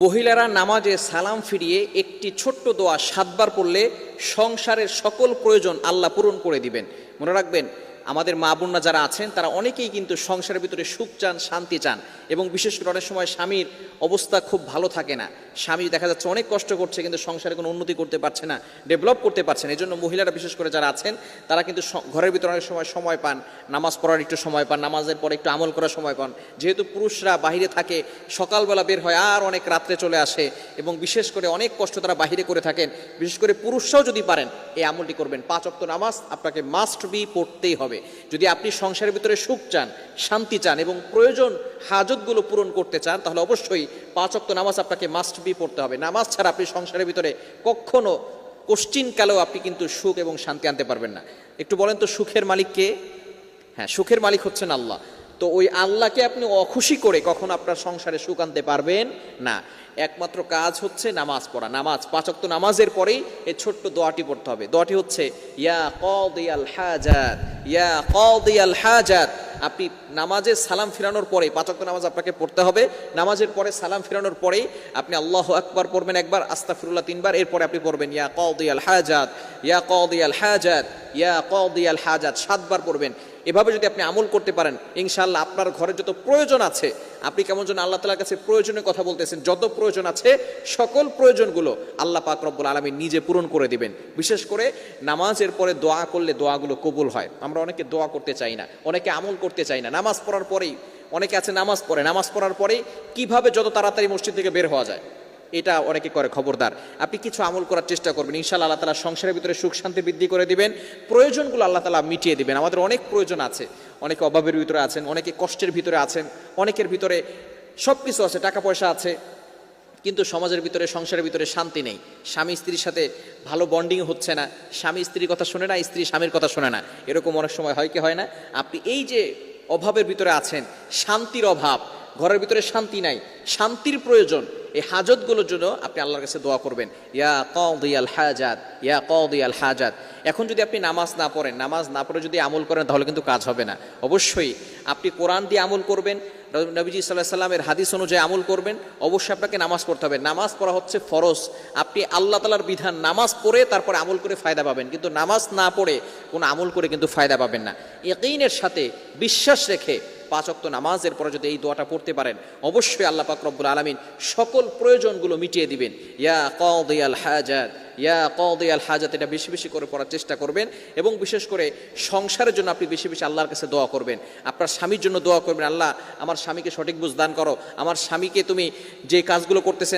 মহিলারা নামাজে সালাম ফিরিয়ে একটি ছোট্ট দোয়া 7 বার পড়লে সংসারের সকল প্রয়োজন আল্লাহ পূরণ করে দিবেন। মনে রাখবেন, আমাদের মা বোনরা যারা আছেন তারা অনেকেই কিন্তু সংসারের ভিতরে সুখ চান, শান্তি চান, এবং বিশেষ করে অনেক সময় স্বামীর অবস্থা খুব ভালো থাকে না। স্বামী দেখা যাচ্ছে অনেক কষ্ট করছে, কিন্তু সংসারে কোনো উন্নতি করতে পারছে না, ডেভেলপ করতে পারছে না। এই জন্য মহিলারা বিশেষ করে যারা আছেন তারা কিন্তু ঘরের ভিতরে অনেক সময় পান, নামাজ পড়ার একটু সময় পান, নামাজের পরে একটু আমল করার সময় পান। যেহেতু পুরুষরা বাহিরে থাকে, সকালবেলা বের হয় আর অনেক রাত্রে চলে আসে, এবং বিশেষ করে অনেক কষ্ট তারা বাহিরে করে থাকেন। বিশেষ করে পুরুষরাও যদি পারেন এই আমলটি করবেন। 5 ওয়াক্ত নামাজ আপনাকে মাস্ট বি পড়তেই হবে। যদি আপনি সংসারের ভিতরে সুখ চান, শান্তি চান এবং প্রয়োজন হাজতগুলো পূরণ করতে চান, তাহলে অবশ্যই 5 ওয়াক্ত নামাজ আপনাকে মাস্ট বি পড়তে হবে। নামাজ ছাড়া আপনি সংসারের ভিতরে কখনো কোশ্চিনকালেও আপনি কিন্তু সুখ এবং শান্তি আনতে পারবেন না। একটু বলেন তো, সুখের মালিক কে? হ্যাঁ, সুখের মালিক হচ্ছেন আল্লাহ। তো ওই আল্লাহকে আপনি অখুশি করে কখনো আপনার সংসারে সুখ আনতে পারবেন না। একমাত্র কাজ হচ্ছে নামাজ পড়া। নামাজ 5 ওয়াক্ত নামাজের পরেই এই ছোট্ট দোয়াটি পড়তে হবে। দোয়াটি হচ্ছে ইয়া কাদিয়াল হাজাত, ইয়া কাদিয়াল হাজাত। আপনি নামাজে সালাম ফিরানোর পরে 5 ওয়াক্ত নামাজ আপনাকে পড়তে হবে। নামাজের পরে সালাম ফিরানোর পরেই আপনি আল্লাহু আকবার পড়বেন একবার, আস্তাগফিরুল্লাহ 3 বার, এরপরে আপনি পড়বেন ইয়া কাদিয়াল হাজাত, ইয়া কাদিয়াল হাজাত, ইয়া কাদিয়াল হাজাত 7 বার পড়বেন। এভাবে যদি আপনি আমল করতে পারেন, ইনশাআল্লাহ আপনার ঘরে যত প্রয়োজন আছে, আপনি কেমন যেন আল্লাহ তাআলার কাছে প্রয়োজনের কথা বলতেছেন, যত প্রয়োজন আছে সকল প্রয়োজনগুলো আল্লাহ পাক রব্বুল আলামিন নিজে পূরণ করে দিবেন। বিশেষ করে নামাজের পরে দোয়া করলে দোয়াগুলো কবুল হয়। আমরা অনেকে দোয়া করতে চাই না, অনেকে আমল করতে চাই না। নামাজ পড়ার পরেই অনেকে আছে নামাজ পড়ে, নামাজ পড়ার পরেই কিভাবে যত তাড়াতাড়ি মসজিদ থেকে বের হওয়া যায় এটা অনেকে করে। খবরদার, আপনি কিছু আমল করার চেষ্টা করবেন, ইনশাআল্লাহ আল্লাহ তাআলা সংসারের ভিতরে সুখ শান্তি বৃদ্ধি করে দিবেন, প্রয়োজনগুলো আল্লাহ তাআলা মিটিয়ে দিবেন। আমাদের অনেক প্রয়োজন আছে, অনেকে অভাবের ভিতরে আছেন, অনেকে কষ্টের ভিতরে আছেন, অনেকের ভিতরে সব কিছু আছে, টাকা পয়সা আছে, কিন্তু সমাজের ভিতরে, সংসারের ভিতরে শান্তি নেই। স্বামী স্ত্রীর সাথে ভালো বন্ডিং হচ্ছে না, স্বামী স্ত্রীর কথা শোনে না, স্ত্রী স্বামীর কথা শোনে না। এরকম অনেক সময় হয় কি হয় না? আপনি এই যে অভাবের ভিতরে আছেন, শান্তির অভাব, ঘরের ভিতরে শান্তি নাই, শান্তির প্রয়োজন, এই হাজতগুলোর জন্য আপনি আল্লাহর কাছে দোয়া করবেন, ইয়া কাদিয়াল হাজাত, ইয়া কাদিয়াল হাজাত। এখন যদি আপনি নামাজ না পড়েন, নামাজ না পড়ে যদি আমল করেন, তাহলে কিন্তু কাজ হবে না। অবশ্যই আপনি কোরআন দিয়ে আমল করবেন, নবীজি সাল্লাল্লাহু আলাইহি সাল্লামের হাদিস অনুযায়ী আমল করবেন। অবশ্যই আপনাকে নামাজ পড়তে হবে। নামাজ পড়া হচ্ছে ফরজ। আপনি আল্লাহ তাআলার বিধান নামাজ পড়ে তারপরে আমল করে ফায়দা পাবেন, কিন্তু নামাজ না পড়ে কোনো আমল করে কিন্তু ফায়দা পাবেন না। ইয়াকিনের সাথে, বিশ্বাস রেখে 5 ওয়াক্ত নামাজের পরে যদি এই দোয়াটা পড়তে পারেন, অবশ্যই আল্লাহ পাক রব্বুল আলামিন সকল প্রয়োজনগুলো মিটিয়ে দিবেন। ইয়া কাদিয়াল হাজাত, ইয়া কাদিয়াল হাজাত, এটা বেশি বেশি করে পড়ার চেষ্টা করবেন। এবং বিশেষ করে সংসারের জন্য আপনি বেশি বেশি আল্লাহর কাছে দোয়া করবেন। আপনার স্বামীর জন্য দোয়া করবেন, আল্লাহ আমার স্বামীকে সঠিক বুঝ দান করো, আমার স্বামীকে তুমি যে কাজগুলো করতেছেন